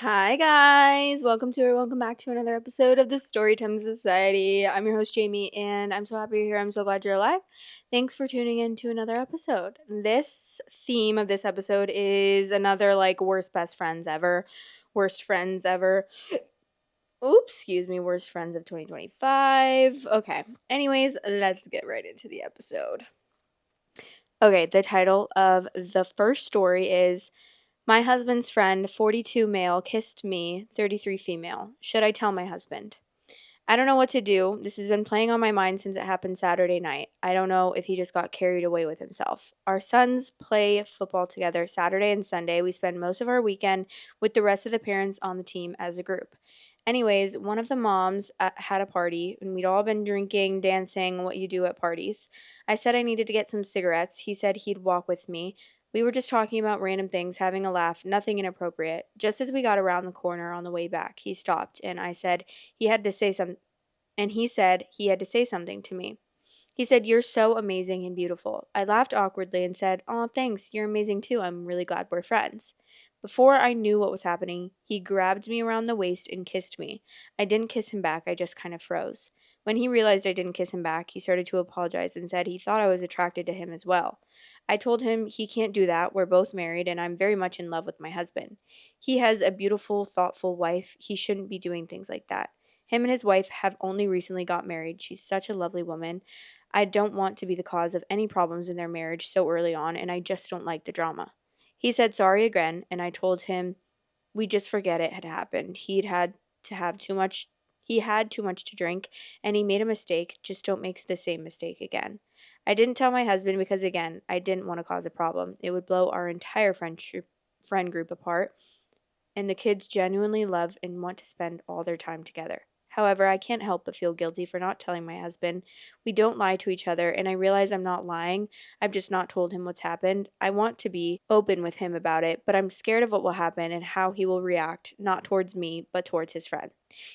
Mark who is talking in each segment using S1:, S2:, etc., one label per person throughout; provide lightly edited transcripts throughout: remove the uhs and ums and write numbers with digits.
S1: Hi guys, welcome back to another episode of the Storytime Society. I'm your host Jamie, and I'm so happy you're here. I'm so glad you're alive. Thanks for tuning in to another episode. This theme of this episode is another worst best friends ever, worst friends ever. Oops, excuse me, worst friends of 2025. Okay. Anyways, let's get right into the episode. Okay, the title of the first story is My husband's friend, 42 male, kissed me, 33 female. Should I tell my husband? I don't know what to do. This has been playing on my mind since it happened Saturday night. I don't know if he just got carried away with himself. Our sons play football together Saturday and Sunday. We spend most of our weekend with the rest of the parents on the team as a group. Anyways, one of the moms had a party, and we'd all been drinking, dancing, what you do at parties. I said I needed to get some cigarettes. He said he'd walk with me. We were just talking about random things, having a laugh, nothing inappropriate. Just as we got around the corner on the way back, he stopped, and I said he had to say some and he said he had to say something to me. He said, "You're so amazing and beautiful." I laughed awkwardly and said, "Aw, thanks. You're amazing too. I'm really glad we're friends." Before I knew what was happening, he grabbed me around the waist and kissed me. I didn't kiss him back. I just kind of froze. When he realized I didn't kiss him back, he started to apologize and said he thought I was attracted to him as well. I told him he can't do that. We're both married and I'm very much in love with my husband. He has a beautiful, thoughtful wife. He shouldn't be doing things like that. Him and his wife have only recently got married. She's such a lovely woman. I don't want to be the cause of any problems in their marriage so early on, and I just don't like the drama. He said sorry again, and I told him we just forget it had happened. He had too much to drink, and he made a mistake. Just don't make the same mistake again. I didn't tell my husband because, again, I didn't want to cause a problem. It would blow our entire friend group apart, and the kids genuinely love and want to spend all their time together. However, I can't help but feel guilty for not telling my husband. We don't lie to each other, and I realize I'm not lying. I've just not told him what's happened. I want to be open with him about it, but I'm scared of what will happen and how he will react, not towards me, but towards his friend.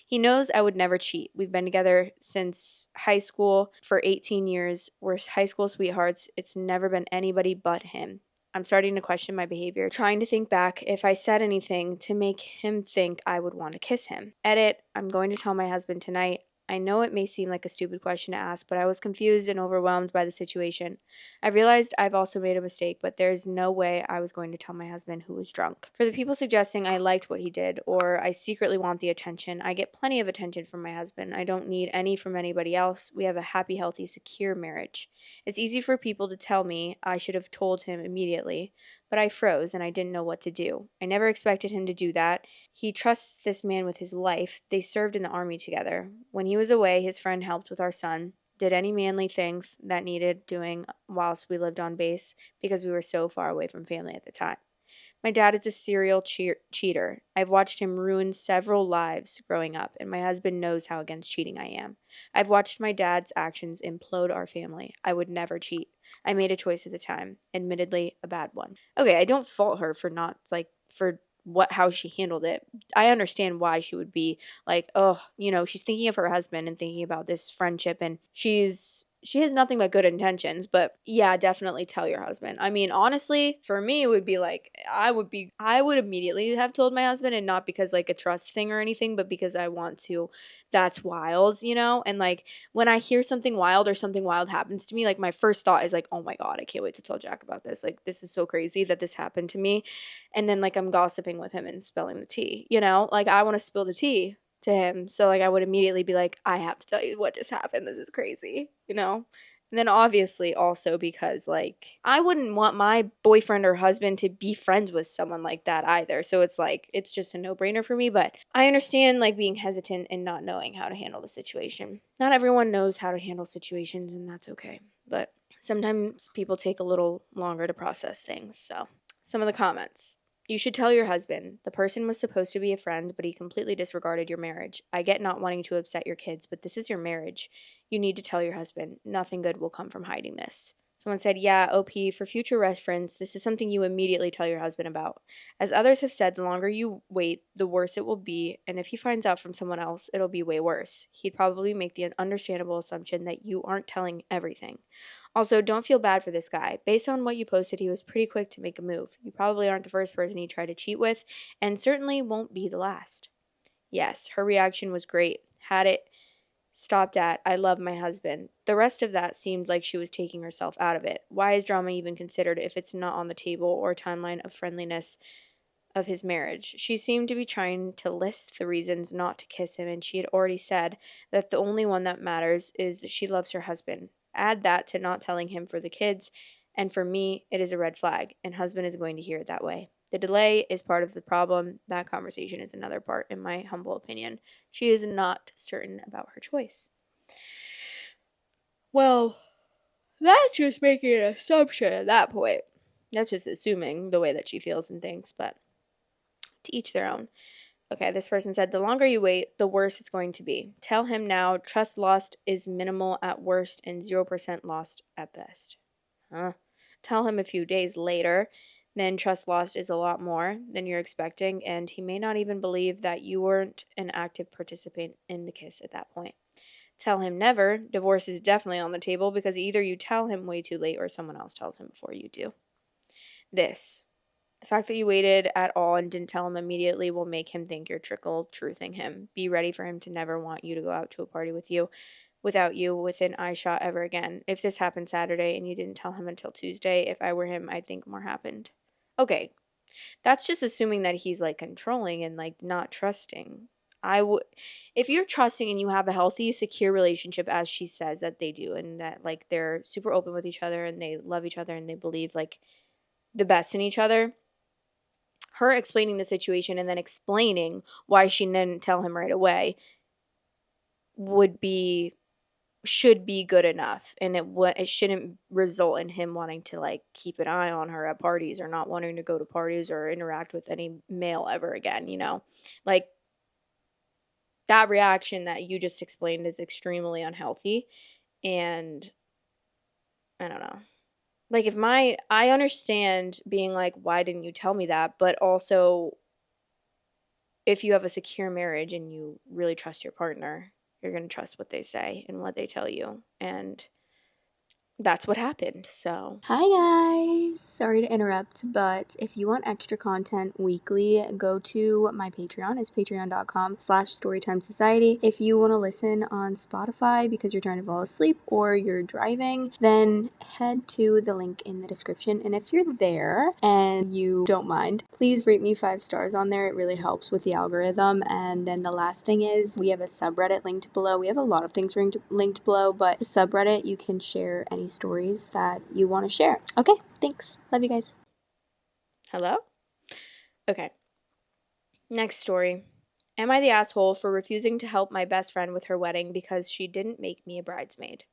S1: He knows I would never cheat. We've been together since high school for 18 years. We're high school sweethearts. It's never been anybody but him. I'm starting to question my behavior, trying to think back if I said anything to make him think I would want to kiss him. Edit, I'm going to tell my husband tonight. I know it may seem like a stupid question to ask, but I was confused and overwhelmed by the situation. I realized I've also made a mistake, but there's no way I was going to tell my husband who was drunk. For the people suggesting I liked what he did or I secretly want the attention, I get plenty of attention from my husband. I don't need any from anybody else. We have a happy, healthy, secure marriage. It's easy for people to tell me I should have told him immediately, but I froze and I didn't know what to do. I never expected him to do that. He trusts this man with his life. They served in the army together. When he was away, his friend helped with our son, did any manly things that needed doing whilst we lived on base because we were so far away from family at the time. My dad is a serial cheater. I've watched him ruin several lives growing up, and my husband knows how against cheating I am. I've watched my dad's actions implode our family. I would never cheat. I made a choice at the time, admittedly a bad one. Okay, I don't fault her for not for how she handled it. I understand why she would be like, oh, she's thinking of her husband and thinking about this friendship, and she has nothing but good intentions. But yeah, definitely tell your husband. I mean, honestly, for me, it would be like I would immediately have told my husband, and not because a trust thing or anything, but because I want to. That's wild. And when I hear something wild or something wild happens to me, my first thought is oh my God, I can't wait to tell Jack about this. This is so crazy that this happened to me. And then I'm gossiping with him and spilling the tea. I want to spill the tea to him. So I would immediately be like, I have to tell you what just happened. This is crazy. And then obviously also because I wouldn't want my boyfriend or husband to be friends with someone like that either. So it's just a no-brainer for me, but I understand being hesitant and not knowing how to handle the situation. Not everyone knows how to handle situations, and that's okay. But sometimes people take a little longer to process things. So some of the comments. You should tell your husband. The person was supposed to be a friend, but he completely disregarded your marriage. I get not wanting to upset your kids, but this is your marriage. You need to tell your husband. Nothing good will come from hiding this. Someone said, yeah, OP, for future reference, this is something you immediately tell your husband about. As others have said, the longer you wait, the worse it will be, and if he finds out from someone else, it'll be way worse. He'd probably make the understandable assumption that you aren't telling everything. Also, don't feel bad for this guy. Based on what you posted, he was pretty quick to make a move. You probably aren't the first person he tried to cheat with, and certainly won't be the last. Yes, her reaction was great. Had it stopped at, I love my husband. The rest of that seemed like she was taking herself out of it. Why is drama even considered if it's not on the table or timeline of friendliness of his marriage? She seemed to be trying to list the reasons not to kiss him, and she had already said that the only one that matters is that she loves her husband. Add that to not telling him for the kids, and for me, it is a red flag, and husband is going to hear it that way. The delay is part of the problem. That conversation is another part, in my humble opinion. She is not certain about her choice. Well, that's just making an assumption at that point. That's just assuming the way that she feels and thinks, but to each their own. Okay, this person said, the longer you wait, the worse it's going to be. Tell him now, trust lost is minimal at worst and 0% lost at best. Huh? Tell him a few days later, then trust lost is a lot more than you're expecting, and he may not even believe that you weren't an active participant in the kiss at that point. Tell him never, divorce is definitely on the table because either you tell him way too late or someone else tells him before you do. The fact that you waited at all and didn't tell him immediately will make him think you're truthing him. Be ready for him to never want you to go out to a party without you within eyeshot ever again. If this happened Saturday and you didn't tell him until Tuesday, if I were him, I'd think more happened. Okay, that's just assuming that he's like controlling and like not trusting. If you're trusting and you have a healthy, secure relationship, as she says that they do, and that like they're super open with each other and they love each other and they believe like the best in each other, her explaining the situation and then explaining why she didn't tell him right away should be good enough, and it shouldn't result in him wanting to like keep an eye on her at parties or not wanting to go to parties or interact with any male ever again, like that reaction that you just explained is extremely unhealthy. And I don't know, like I understand being like, why didn't you tell me that? But also, if you have a secure marriage and you really trust your partner, you're going to trust what they say and what they tell you. And that's what happened. So, hi guys. Sorry to interrupt, but if you want extra content weekly, go to my Patreon. It's patreon.com/storytimesociety. If you want to listen on Spotify because you're trying to fall asleep or you're driving, then head to the link in the description. And if you're there and you don't mind, please rate me 5 stars on there. It really helps with the algorithm. And then the last thing is we have a subreddit linked below. We have a lot of things linked below, but the subreddit, you can share any stories that you want to share. Okay, thanks. Love you guys. Hello? Okay. Next story. Am I the asshole for refusing to help my best friend with her wedding because she didn't make me a bridesmaid?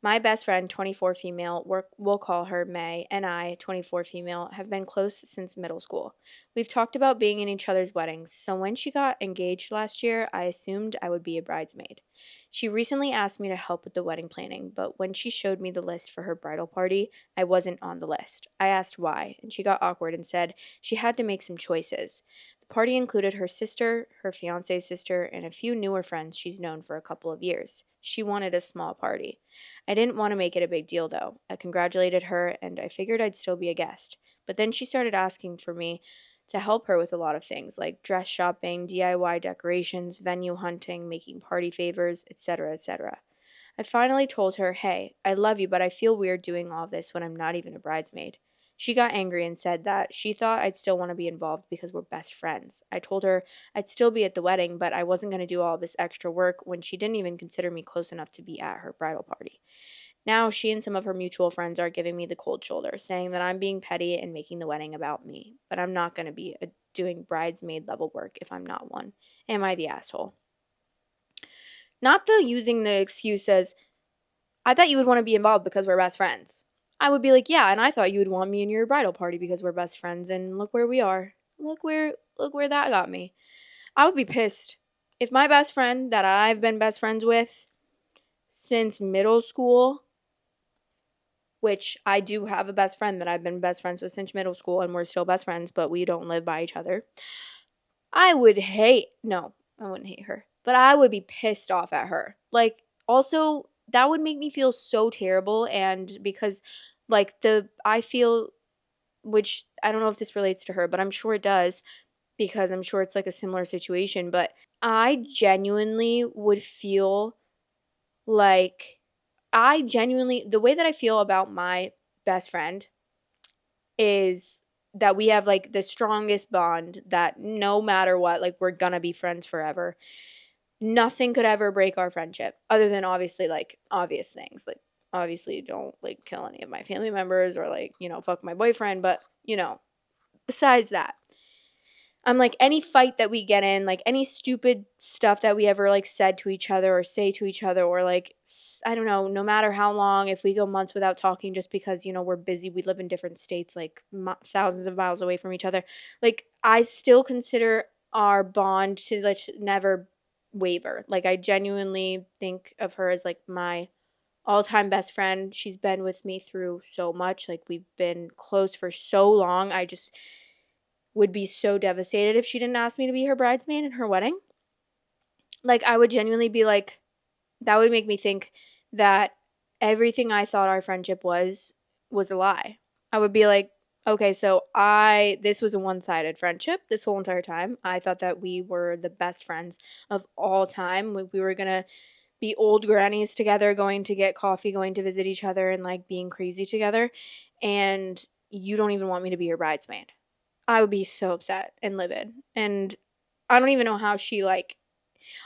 S1: My best friend, 24 female, we'll call her May, and I, 24 female, have been close since middle school. We've talked about being in each other's weddings, so when she got engaged last year, I assumed I would be a bridesmaid. She recently asked me to help with the wedding planning, but when she showed me the list for her bridal party, I wasn't on the list. I asked why, and she got awkward and said she had to make some choices. The party included her sister, her fiance's sister, and a few newer friends she's known for a couple of years. She wanted a small party. I didn't want to make it a big deal, though. I congratulated her, and I figured I'd still be a guest. But then she started asking for me to help her with a lot of things, like dress shopping, DIY decorations, venue hunting, making party favors, etc., etc. I finally told her, hey, I love you, but I feel weird doing all this when I'm not even a bridesmaid. She got angry and said that she thought I'd still want to be involved because we're best friends. I told her I'd still be at the wedding, but I wasn't going to do all this extra work when she didn't even consider me close enough to be at her bridal party. Now she and some of her mutual friends are giving me the cold shoulder, saying that I'm being petty and making the wedding about me. But I'm not going to be doing bridesmaid level work if I'm not one. Am I the asshole? Not the using the excuse as, I thought you would want to be involved because we're best friends. I would be like, yeah, and I thought you would want me in your bridal party because we're best friends, and look where we are. Look where that got me. I would be pissed if my best friend that I've been best friends with since middle school which I do have a best friend that I've been best friends with since middle school, and we're still best friends, but we don't live by each other. I would hate, no, I wouldn't hate her, but I would be pissed off at her. Like, also, that would make me feel so terrible. And because, like, I feel, which I don't know if this relates to her, but I'm sure it does because I'm sure it's like a similar situation. But I genuinely would feel like, the way that I feel about my best friend is that we have like the strongest bond that no matter what, like we're gonna be friends forever. Nothing could ever break our friendship other than obviously like obvious things. Like obviously don't like kill any of my family members or like, fuck my boyfriend, but besides that, I'm like any fight that we get in, like any stupid stuff that we ever like said to each other or say to each other or like I don't know, no matter how long, if we go months without talking just because we're busy, we live in different states like thousands of miles away from each other. Like I still consider our bond to like never waver. Like I genuinely think of her as like my all-time best friend. She's been with me through so much. Like we've been close for so long. I just would be so devastated if she didn't ask me to be her bridesmaid in her wedding. Like, I would genuinely be like, that would make me think that everything I thought our friendship was a lie. I would be like, okay, so this was a one-sided friendship this whole entire time. I thought that we were the best friends of all time. We were gonna be old grannies together, going to get coffee, going to visit each other, and like being crazy together. And you don't even want me to be your bridesmaid. I would be so upset and livid. And I don't even know how she like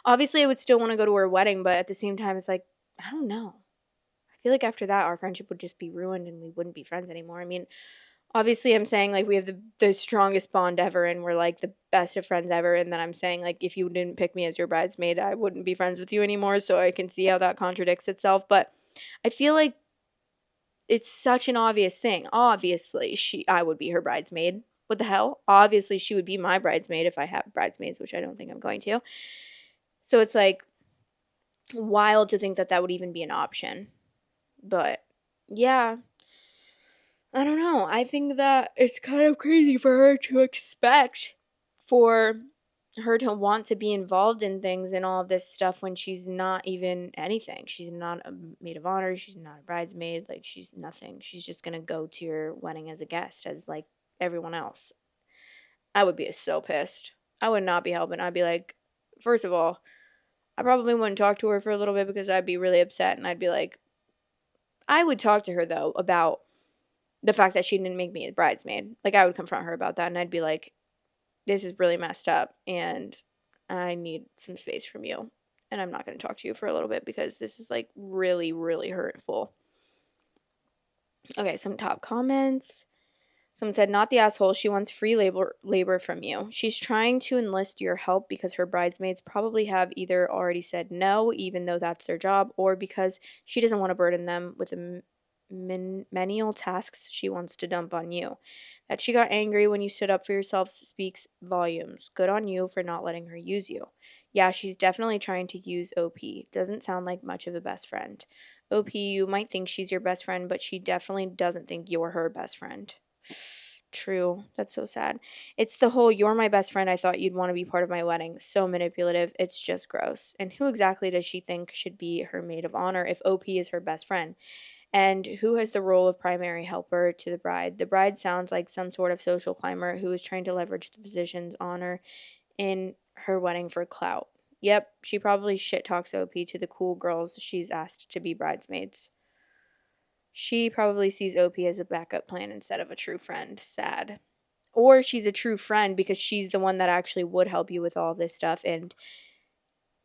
S1: obviously I would still want to go to her wedding, but at the same time it's like I don't know. I feel like after that our friendship would just be ruined and we wouldn't be friends anymore. I mean, obviously I'm saying like we have the strongest bond ever and we're like the best of friends ever, and then I'm saying like if you didn't pick me as your bridesmaid, I wouldn't be friends with you anymore, so I can see how that contradicts itself. But I feel like it's such an obvious thing. Obviously, I would be her bridesmaid. What the hell? Obviously, she would be my bridesmaid if I have bridesmaids, which I don't think I'm going to. So it's like wild to think that that would even be an option. But yeah, I don't know. I think that it's kind of crazy for her to expect for her to want to be involved in things and all this stuff when she's not even anything. She's not a maid of honor. She's not a bridesmaid. Like, she's nothing. She's just going to go to your wedding as a guest, as like everyone else. I would be so pissed. I would not be helping. I'd be like, first of all, I probably wouldn't talk to her for a little bit because I'd be really upset. And I'd be like, I would talk to her though about the fact that she didn't make me a bridesmaid. Like, I would confront her about that and I'd be like, this is really messed up and I need some space from you. And I'm not going to talk to you for a little bit because this is like really, really hurtful. Okay, some top comments. Someone said, not the asshole. She wants free labor from you. She's trying to enlist your help because her bridesmaids probably have either already said no, even though that's their job, or because she doesn't want to burden them with the menial tasks she wants to dump on you. That she got angry when you stood up for yourself speaks volumes. Good on you for not letting her use you. Yeah, she's definitely trying to use OP. Doesn't sound like much of a best friend. OP, you might think she's your best friend, but she definitely doesn't think you're her best friend. True. That's so sad. It's the whole, you're my best friend, I thought you'd want to be part of my wedding. So manipulative. It's just gross. And who exactly does she think should be her maid of honor if OP is her best friend? And who has the role of primary helper to the bride? The bride sounds like some sort of social climber who is trying to leverage the position's honor in her wedding for clout. Yep, she probably shit talks OP to the cool girls she's asked to be bridesmaids. She probably sees OP as a backup plan instead of a true friend. Sad. Or she's a true friend because she's the one that actually would help you with all this stuff, and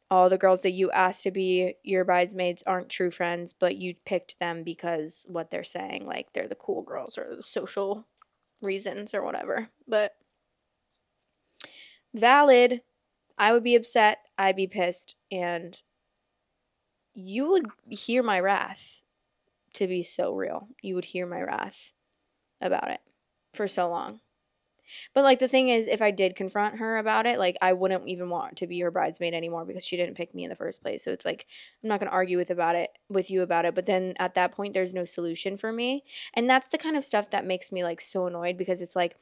S1: all the girls that you asked to be your bridesmaids aren't true friends, but you picked them because what they're saying, like they're the cool girls or the social reasons or whatever. But valid. I would be upset. I'd be pissed. And you would hear my wrath, to be so real. You would hear my wrath about it for so long. But, like, the thing is, if I did confront her about it, like, I wouldn't even want to be her bridesmaid anymore because she didn't pick me in the first place. So it's like, I'm not gonna argue with you about it, but then at that point, there's no solution for me. And that's the kind of stuff that makes me, like, so annoyed because it's like,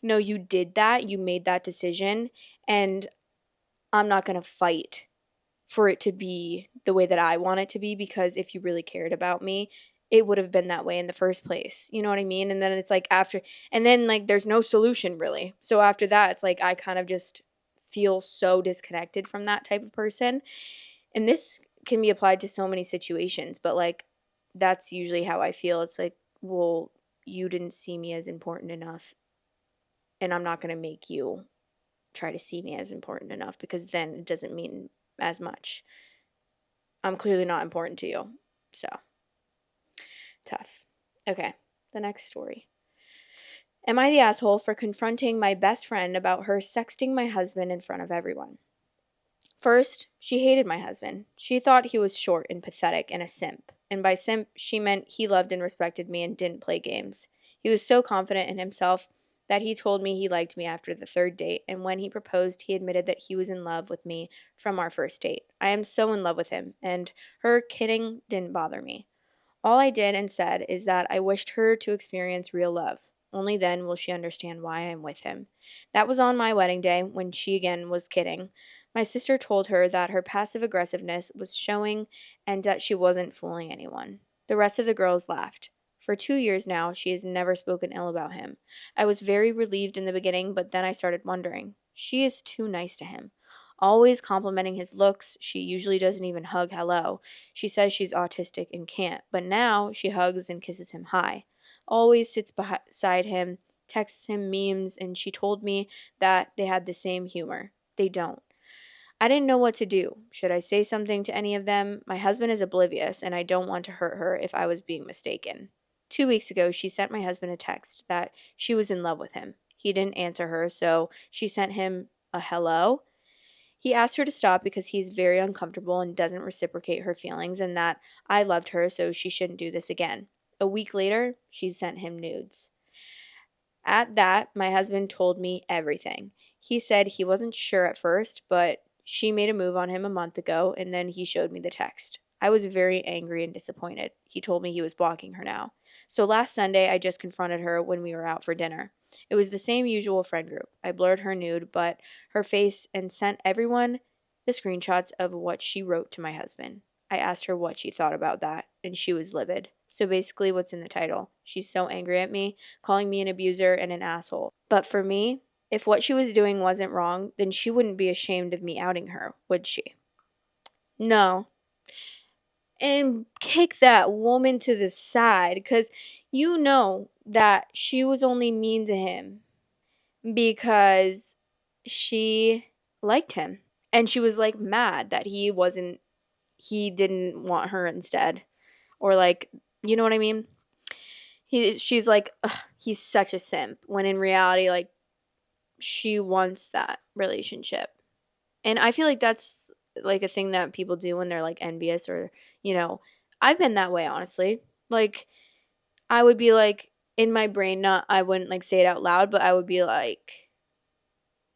S1: no, you did that, you made that decision, and I'm not gonna fight for it to be the way that I want it to be because if you really cared about me, it would have been that way in the first place. You know what I mean? And then it's like after, and then like there's no solution really. So after that, it's like I kind of just feel so disconnected from that type of person. And this can be applied to so many situations, but like that's usually how I feel. It's like, well, you didn't see me as important enough, and I'm not going to make you try to see me as important enough because then it doesn't mean as much. I'm clearly not important to you. So, tough. Okay, the next story. Am I the asshole for confronting my best friend about her sexting my husband in front of everyone? First, she hated my husband. She thought he was short and pathetic and a simp. And by simp, she meant he loved and respected me and didn't play games. He was so confident in himself that he told me he liked me after the third date, and when he proposed, he admitted that he was in love with me from our first date. I am so in love with him, and her kidding didn't bother me. All I did and said is that I wished her to experience real love. Only then will she understand why I'm with him. That was on my wedding day when she again was kidding. My sister told her that her passive aggressiveness was showing and that she wasn't fooling anyone. The rest of the girls laughed. For 2 years now, she has never spoken ill about him. I was very relieved in the beginning, but then I started wondering. She is too nice to him. Always complimenting his looks, she usually doesn't even hug hello. She says she's autistic and can't, but now she hugs and kisses him high. Always sits beside him, texts him memes, and she told me that they had the same humor. They don't. I didn't know what to do. Should I say something to any of them? My husband is oblivious, and I don't want to hurt her if I was being mistaken. 2 weeks ago, she sent my husband a text that she was in love with him. He didn't answer her, so she sent him a hello. He asked her to stop because he's very uncomfortable and doesn't reciprocate her feelings, and that I loved her, so she shouldn't do this again. A week later, she sent him nudes. At that, my husband told me everything. He said he wasn't sure at first, but she made a move on him a month ago, and then he showed me the text. I was very angry and disappointed. He told me he was blocking her now. So last Sunday, I just confronted her when we were out for dinner. It was the same usual friend group. I blurred her nude, but her face, and sent everyone the screenshots of what she wrote to my husband. I asked her what she thought about that, and she was livid. So basically, what's in the title? She's so angry at me, calling me an abuser and an asshole. But for me, if what she was doing wasn't wrong, then she wouldn't be ashamed of me outing her, would she? No. And kick that woman to the side because you know that she was only mean to him because she liked him. And she was like mad that he didn't want her instead. Or like, you know what I mean? She's like, ugh, he's such a simp. When in reality, like, she wants that relationship. And I feel like that's like a thing that people do when they're like envious or, I've been that way, honestly. Like, I would be like, in my brain, I wouldn't like say it out loud, but I would be like,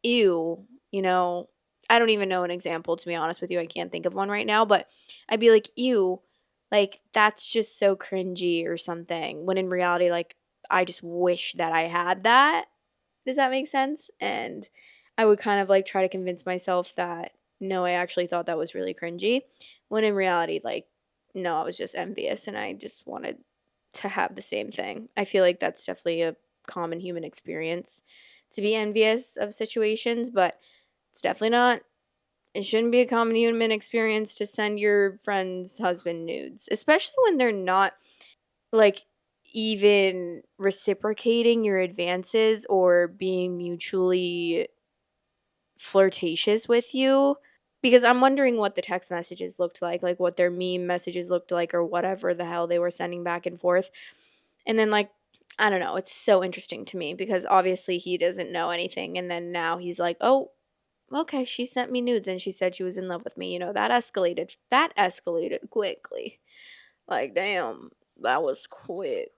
S1: ew, I don't even know an example, to be honest with you. I can't think of one right now, but I'd be like, ew, like that's just so cringy or something. When in reality, like, I just wish that I had that. Does that make sense? And I would kind of like try to convince myself that no, I actually thought that was really cringy. When in reality, like, no, I was just envious and I just wanted to have the same thing. I feel like that's definitely a common human experience to be envious of situations, but it's definitely not. It shouldn't be a common human experience to send your friend's husband nudes, especially when they're not like even reciprocating your advances or being mutually flirtatious with you. Because I'm wondering what the text messages looked like what their meme messages looked like, or whatever the hell they were sending back and forth. And then, like, I don't know, it's so interesting to me because obviously he doesn't know anything. And then now he's like, oh, okay, she sent me nudes and she said she was in love with me. That escalated. That escalated quickly. Like, damn, that was quick.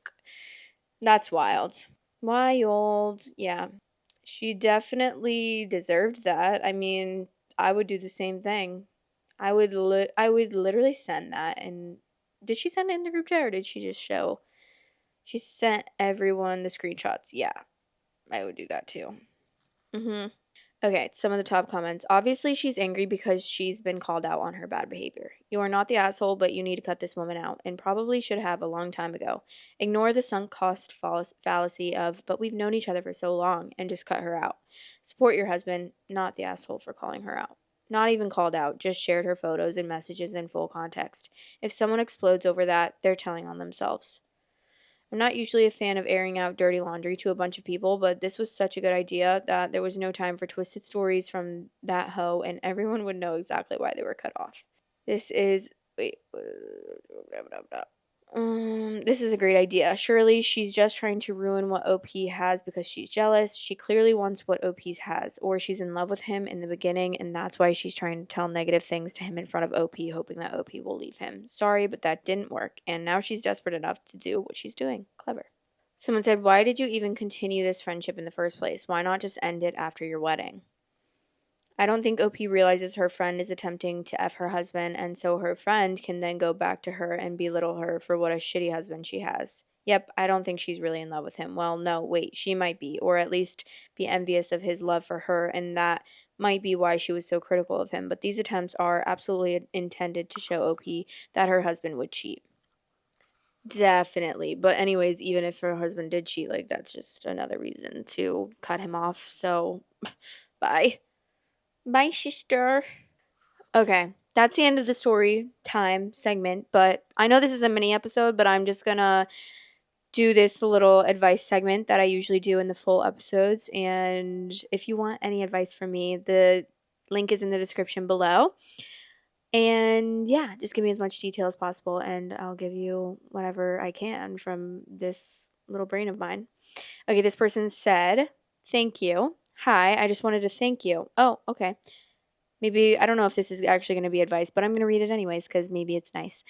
S1: That's wild. Wild. Yeah. She definitely deserved that. I mean, I would do the same thing. I would literally send that. And did she send it in the group chat or did she just show? She sent everyone the screenshots. Yeah, I would do that too. Mhm. Okay, some of the top comments. Obviously, she's angry because she's been called out on her bad behavior. You are not the asshole, but you need to cut this woman out, and probably should have a long time ago. Ignore the sunk cost fallacy of, but we've known each other for so long, and just cut her out. Support your husband, not the asshole for calling her out. Not even called out, just shared her photos and messages in full context. If someone explodes over that, they're telling on themselves. I'm not usually a fan of airing out dirty laundry to a bunch of people, but this was such a good idea that there was no time for twisted stories from that hoe, and everyone would know exactly why they were cut off. This is wait. This is a great idea. Surely she's just trying to ruin what OP has because she's jealous. She clearly wants what OP has, or she's in love with him in the beginning, and that's why she's trying to tell negative things to him in front of OP, hoping that OP will leave him. Sorry, but that didn't work, and now she's desperate enough to do what she's doing. Clever. Someone said, why did you even continue this friendship in the first place? Why not just end it after your wedding? I don't think OP realizes her friend is attempting to F her husband, and so her friend can then go back to her and belittle her for what a shitty husband she has. Yep, I don't think she's really in love with him. Well, no, wait, she might be, or at least be envious of his love for her, and that might be why she was so critical of him. But these attempts are absolutely intended to show OP that her husband would cheat. Definitely. But anyways, even if her husband did cheat, like that's just another reason to cut him off. So, bye. Bye, sister. Okay, that's the end of the story time segment. But I know this is a mini episode, but I'm just gonna do this little advice segment that I usually do in the full episodes. And if you want any advice from me, the link is in the description below. And yeah, just give me as much detail as possible, and I'll give you whatever I can from this little brain of mine. Okay, this person said, thank you. Hi, I just wanted to thank you. Oh, okay. Maybe, I don't know if this is actually going to be advice, but I'm going to read it anyways because maybe it's nice.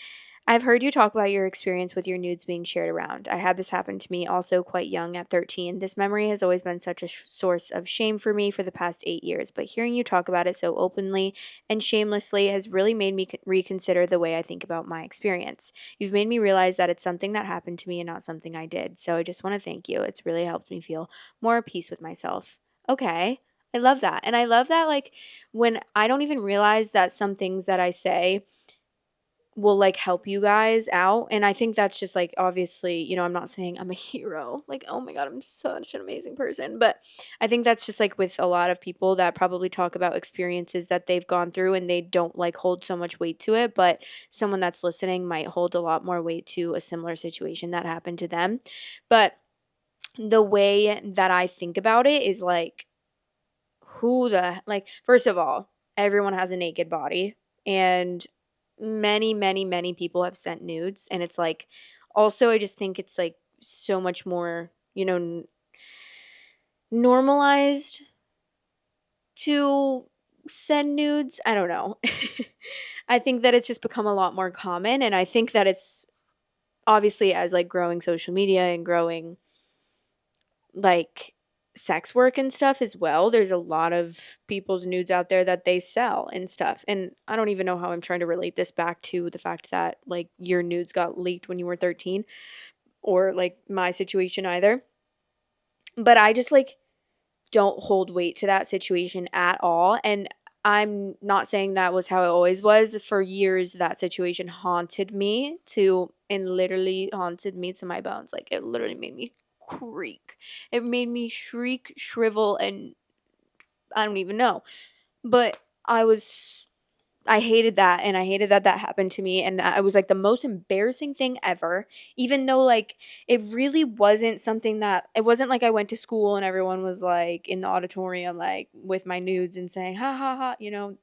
S1: I've heard you talk about your experience with your nudes being shared around. I had this happen to me also quite young at 13. This memory has always been such a source of shame for me for the past 8 years, but hearing you talk about it so openly and shamelessly has really made me reconsider the way I think about my experience. You've made me realize that it's something that happened to me and not something I did. So I just want to thank you. It's really helped me feel more at peace with myself. Okay. I love that. And I love that, like, when I don't even realize that some things that I say will like help you guys out. And I think that's just like, obviously, I'm not saying I'm a hero, like, oh my god, I'm such an amazing person, but I think that's just like with a lot of people that probably talk about experiences that they've gone through and they don't like hold so much weight to it, but someone that's listening might hold a lot more weight to a similar situation that happened to them. But the way that I think about it is like, first of all, everyone has a naked body, and many, many, many people have sent nudes, and it's like, also I just think it's like so much more, normalized to send nudes. I don't know. I think that it's just become a lot more common, and I think that it's obviously, as like growing social media and growing like sex work and stuff as well, there's a lot of people's nudes out there that they sell and stuff. And I don't even know how I'm trying to relate this back to the fact that like your nudes got leaked when you were 13, or like my situation either. But I just like don't hold weight to that situation at all. And I'm not saying that was how it always was. For years, that situation haunted me and literally haunted me to my bones. Like, it literally made me creak. It made me shriek, shrivel, and I don't even know. But I hated that, and I hated that that happened to me, and it was like the most embarrassing thing ever, even though like it really wasn't something that, it wasn't like I went to school and everyone was like in the auditorium like with my nudes and saying ha ha ha,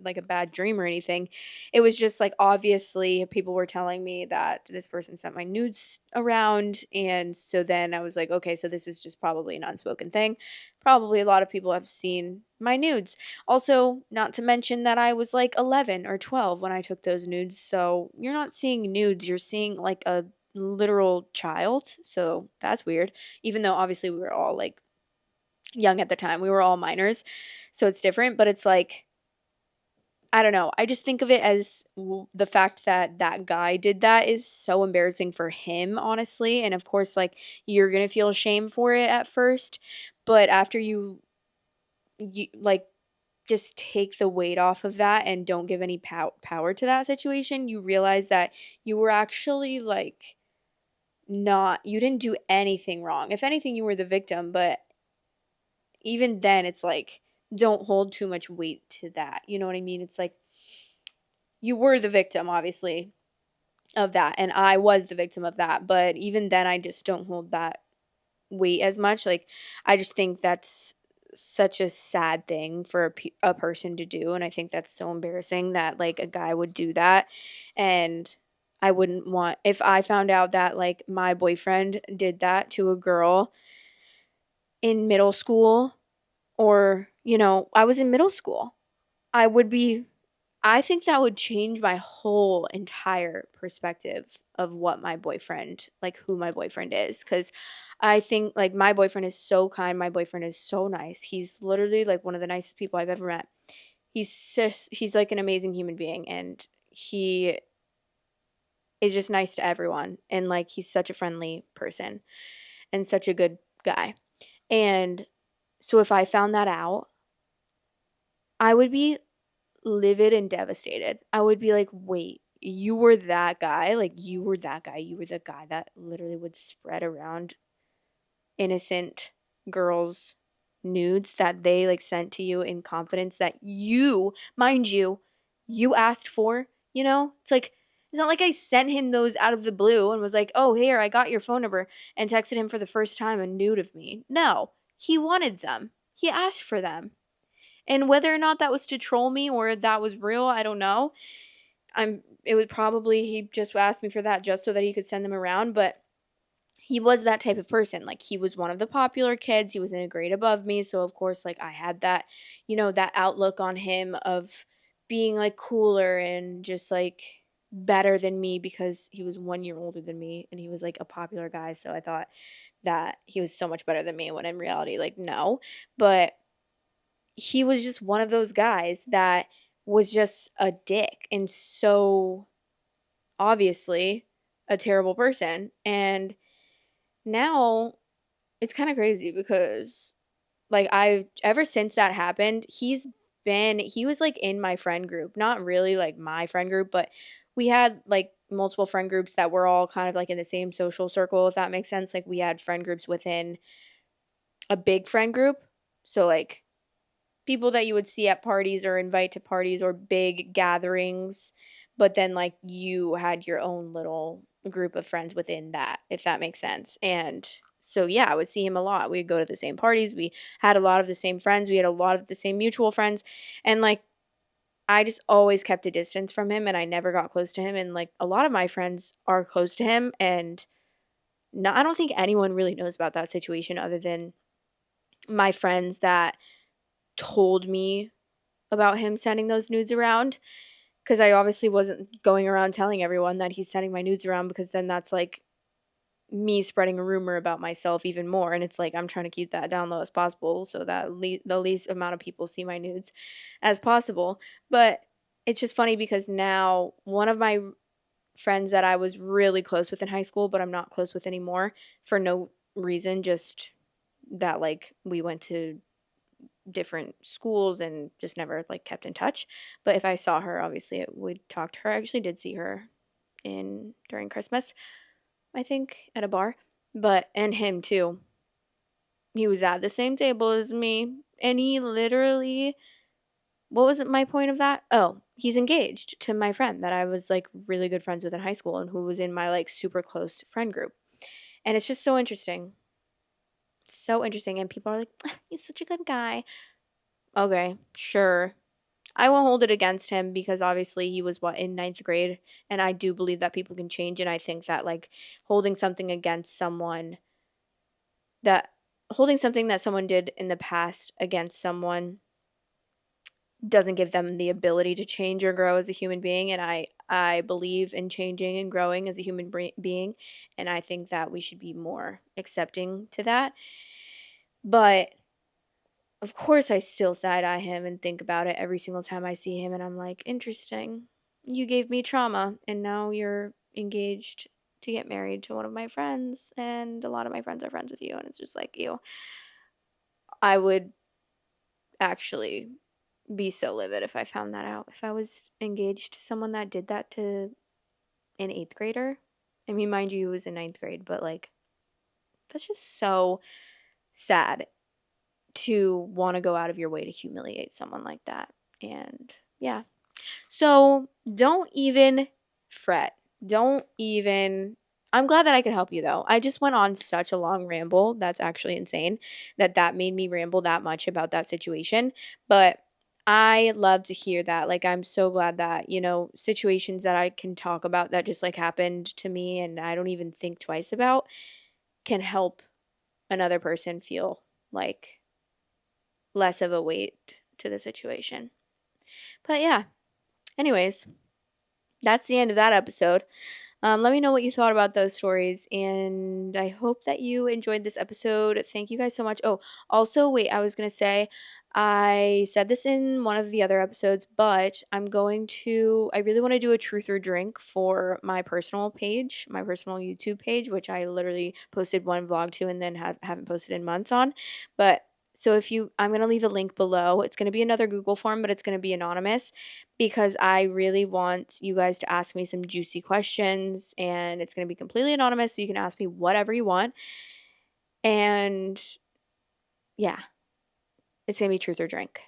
S1: like a bad dream or anything. It was just like, obviously people were telling me that this person sent my nudes around, and so then I was like, okay, so this is just probably an unspoken thing. Probably a lot of people have seen my nudes. Also, not to mention that I was like 11 or 12 when I took those nudes. So you're not seeing nudes, you're seeing like a literal child. So that's weird. Even though obviously we were all like young at the time. We were all minors, so it's different, but it's like, I don't know. I just think of it as the fact that that guy did that is so embarrassing for him, honestly. And of course, like, you're going to feel shame for it at first, but after you like just take the weight off of that and don't give any power to that situation, you realize that you were actually like not, you didn't do anything wrong. If anything, you were the victim, but even then, it's like, don't hold too much weight to that. You know what I mean? It's like, you were the victim, obviously, of that, and I was the victim of that, but even then, I just don't hold that weight as much. Like, I just think that's such a sad thing for a person to do, and I think that's so embarrassing that, like, a guy would do that, and I wouldn't want, if I found out that, like, my boyfriend did that to a girl in middle school, or, I was in middle school, I would be I think that would change my whole entire perspective of what my boyfriend, like, who my boyfriend is. Cause I think, like, my boyfriend is so kind. My boyfriend is so nice. He's literally like one of the nicest people I've ever met. He's like an amazing human being, and he is just nice to everyone. And, like, he's such a friendly person and such a good guy. And so if I found that out, I would be livid and devastated. I would be like, wait, you were that guy? Like, you were that guy. You were the guy that literally would spread around innocent girls' nudes that they, like, sent to you in confidence that you, mind you asked for, you know? It's like, it's not like I sent him those out of the blue and was like, oh, here, I got your phone number, and texted him for the first time a nude of me. No, he wanted them. He asked for them. And whether or not that was to troll me or that was real, I don't know. It was probably, he just asked me for that just so that he could send them around, but he was that type of person. Like, he was one of the popular kids. He was in a grade above me, so of course, like, I had that, that outlook on him of being, like, cooler and just, like, better than me because he was 1 year older than me and he was, like, a popular guy, so I thought that he was so much better than me when in reality, like, no. But he was just one of those guys that was just a dick and so obviously a terrible person. And now it's kind of crazy because, like, I've ever since that happened, he was like in my friend group, not really like my friend group, but we had like multiple friend groups that were all kind of like in the same social circle, if that makes sense. Like, we had friend groups within a big friend group. So, like, people that you would see at parties or invite to parties or big gatherings, but then, like, you had your own little group of friends within that, if that makes sense. And so, yeah, I would see him a lot. We'd go to the same parties. We had a lot of the same friends. We had a lot of the same mutual friends. And, like, I just always kept a distance from him and I never got close to him. And, like, a lot of my friends are close to him. And no, I don't think anyone really knows about that situation other than my friends that told me about him sending those nudes around, because I obviously wasn't going around telling everyone that he's sending my nudes around, because then that's like me spreading a rumor about myself even more, and it's like I'm trying to keep that down low as possible so that the least amount of people see my nudes as possible. But it's just funny because now one of my friends that I was really close with in high school, but I'm not close with anymore for no reason, just that, like, we went to different schools and just never, like, kept in touch. But if I saw her, obviously it would talk to her. I actually did see her in during Christmas, I think, at a bar. But and him too. He was at the same table as me, and he literally, what was it, my point of that? Oh, he's engaged to my friend that I was, like, really good friends with in high school and who was in my, like, super close friend group. And it's just so interesting. So interesting. And people are like, "Ah, he's such a good guy." Okay, sure. I won't hold it against him because obviously he was, what, in ninth grade, and I do believe that people can change, and I think that, like, holding something against someone that holding something that someone did in the past against someone doesn't give them the ability to change or grow as a human being, and I believe in changing and growing as a human being, and I think that we should be more accepting to that. But of course, I still side eye him and think about it every single time I see him. And I'm like, interesting. You gave me trauma, and now you're engaged to get married to one of my friends. And a lot of my friends are friends with you. And it's just like, ew. I would actually be so livid if I found that out. If I was engaged to someone that did that to an eighth grader. I mean, mind you, he was in ninth grade, but like, that's just so sad to want to go out of your way to humiliate someone like that. And yeah. So don't even fret. Don't even. I'm glad that I could help you though. I just went on such a long ramble. That's actually insane that made me ramble that much about that situation. But I love to hear that. Like, I'm so glad that, situations that I can talk about that just like happened to me and I don't even think twice about can help another person feel like less of a weight to the situation. But yeah, anyways, that's the end of that episode. Let me know what you thought about those stories, and I hope that you enjoyed this episode. Thank you guys so much. Oh, also, wait, I was going to say, I said this in one of the other episodes, but I really want to do a truth or drink for my personal page, my personal YouTube page, which I literally posted one vlog to and then haven't posted in months on. But so I'm going to leave a link below. It's going to be another Google form, but it's going to be anonymous because I really want you guys to ask me some juicy questions, and it's going to be completely anonymous, so you can ask me whatever you want. And yeah, it's going to be truth or drink.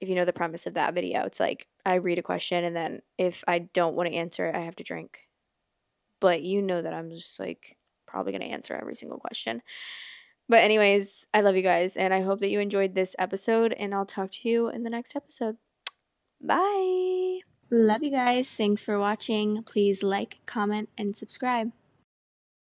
S1: If you know the premise of that video, it's like I read a question and then if I don't want to answer it, I have to drink. But you know that I'm just like probably going to answer every single question. But anyways, I love you guys and I hope that you enjoyed this episode, and I'll talk to you in the next episode. Bye. Love you guys. Thanks for watching. Please like, comment, and subscribe.